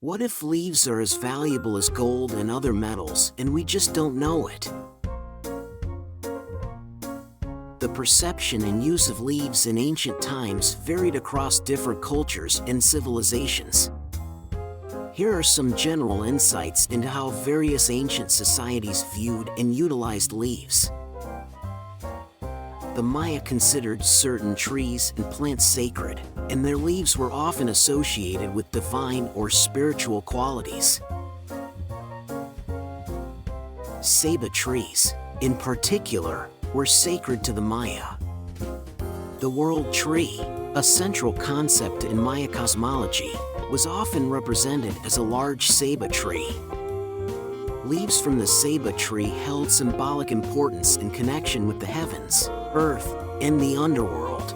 What if leaves are as valuable as gold and other metals and we just don't know it? The perception and use of leaves in ancient times varied across different cultures and civilizations. Here are some general insights into how various ancient societies viewed and utilized leaves. The Maya considered certain trees and plants sacred, and their leaves were often associated with divine or spiritual qualities. Ceiba trees, in particular, were sacred to the Maya. The world tree, a central concept in Maya cosmology, was often represented as a large ceiba tree. Leaves from the ceiba tree held symbolic importance in connection with the heavens, earth, and the underworld.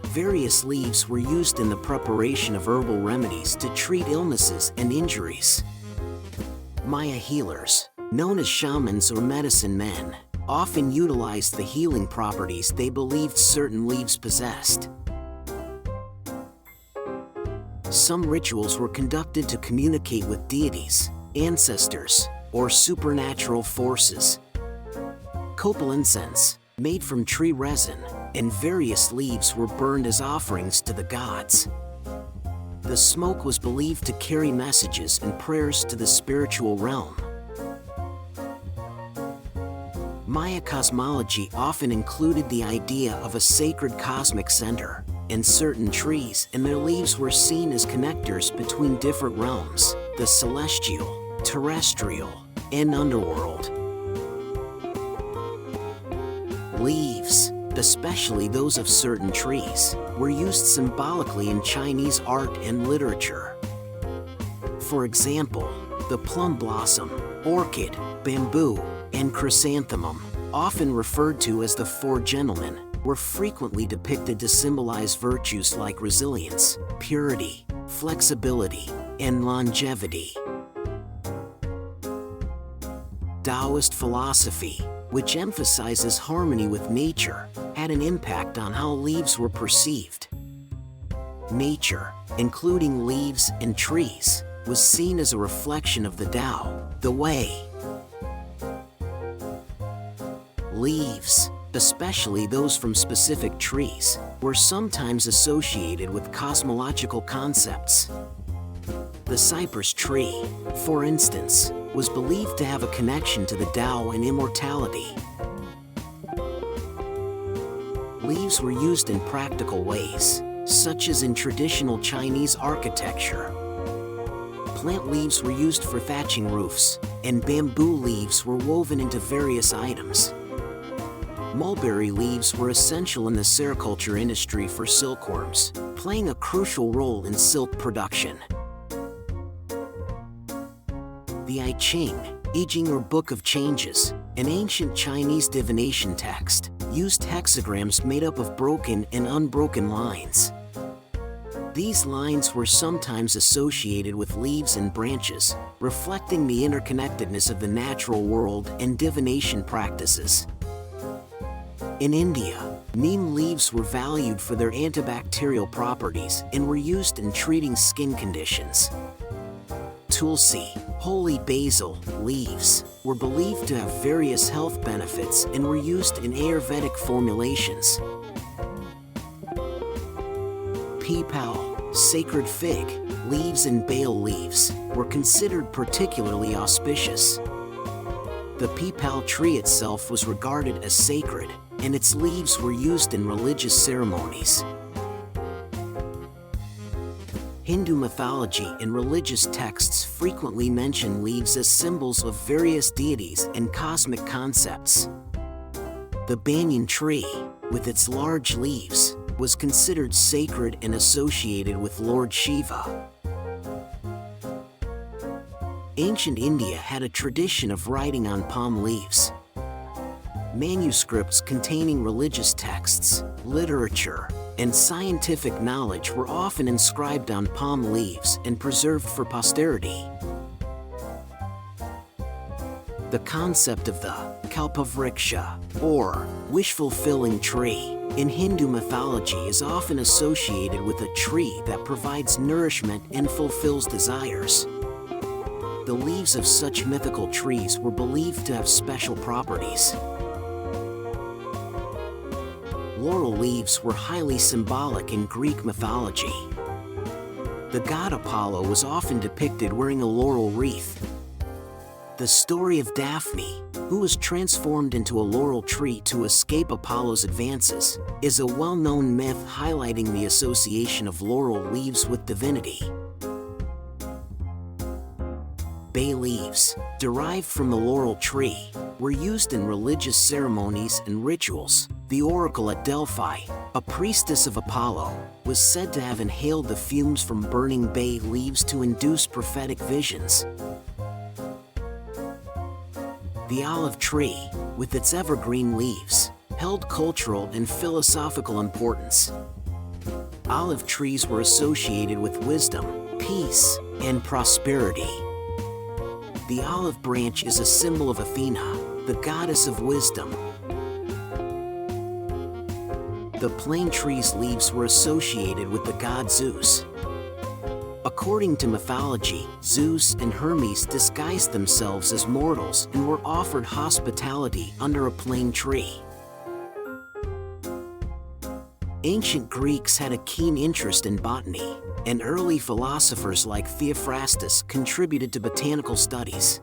Various leaves were used in the preparation of herbal remedies to treat illnesses and injuries. Maya healers, known as shamans or medicine men, often utilized the healing properties they believed certain leaves possessed. Some rituals were conducted to communicate with deities, ancestors, or supernatural forces. Copal incense, made from tree resin, and various leaves were burned as offerings to the gods. The smoke was believed to carry messages and prayers to the spiritual realm. Maya cosmology often included the idea of a sacred cosmic center, and certain trees and their leaves were seen as connectors between different realms, the celestial, terrestrial, and underworld. Leaves, especially those of certain trees, were used symbolically in Chinese art and literature. For example, the plum blossom, orchid, bamboo, and chrysanthemum, often referred to as the Four Gentlemen, were frequently depicted to symbolize virtues like resilience, purity, flexibility, and longevity. Taoist philosophy, which emphasizes harmony with nature, had an impact on how leaves were perceived. Nature, including leaves and trees, was seen as a reflection of the Tao, the Way. Leaves, especially those from specific trees, were sometimes associated with cosmological concepts. The cypress tree, for instance, was believed to have a connection to the Tao and immortality. Leaves were used in practical ways, such as in traditional Chinese architecture. Plant leaves were used for thatching roofs, and bamboo leaves were woven into various items. Mulberry leaves were essential in the sericulture industry for silkworms, playing a crucial role in silk production. The I Ching, I Ching or Book of Changes, an ancient Chinese divination text, used hexagrams made up of broken and unbroken lines. These lines were sometimes associated with leaves and branches, reflecting the interconnectedness of the natural world and divination practices. In India, neem leaves were valued for their antibacterial properties and were used in treating skin conditions. Tulsi, holy basil, leaves were believed to have various health benefits and were used in Ayurvedic formulations. Peepal, sacred fig, leaves and bael leaves were considered particularly auspicious. The peepal tree itself was regarded as sacred, and its leaves were used in religious ceremonies. Hindu mythology and religious texts frequently mention leaves as symbols of various deities and cosmic concepts. The banyan tree, with its large leaves, was considered sacred and associated with Lord Shiva. Ancient India had a tradition of writing on palm leaves. Manuscripts containing religious texts, literature, and scientific knowledge were often inscribed on palm leaves and preserved for posterity. The concept of the kalpavriksha, or wish-fulfilling tree, in Hindu mythology is often associated with a tree that provides nourishment and fulfills desires. The leaves of such mythical trees were believed to have special properties. Laurel leaves were highly symbolic in Greek mythology. The god Apollo was often depicted wearing a laurel wreath. The story of Daphne, who was transformed into a laurel tree to escape Apollo's advances, is a well-known myth highlighting the association of laurel leaves with divinity. Bay leaves, derived from the laurel tree, were used in religious ceremonies and rituals. The oracle at Delphi, a priestess of Apollo, was said to have inhaled the fumes from burning bay leaves to induce prophetic visions. The olive tree, with its evergreen leaves, held cultural and philosophical importance. Olive trees were associated with wisdom, peace, and prosperity. The olive branch is a symbol of Athena, the goddess of wisdom. The plane tree's leaves were associated with the god Zeus. According to mythology, Zeus and Hermes disguised themselves as mortals and were offered hospitality under a plane tree. Ancient Greeks had a keen interest in botany, and early philosophers like TheWhattif contributed to botanical studies.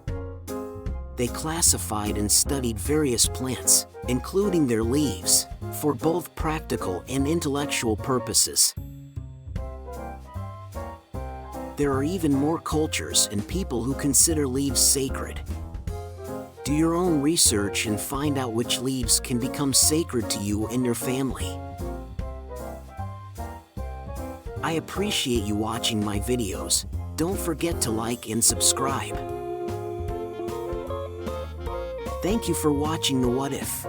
They classified and studied various plants, including their leaves, for both practical and intellectual purposes. There are even more cultures and people who consider leaves sacred. Do your own research and find out which leaves can become sacred to you and your family. I appreciate you watching my videos. Don't forget to like and subscribe. Thank you for watching The What If.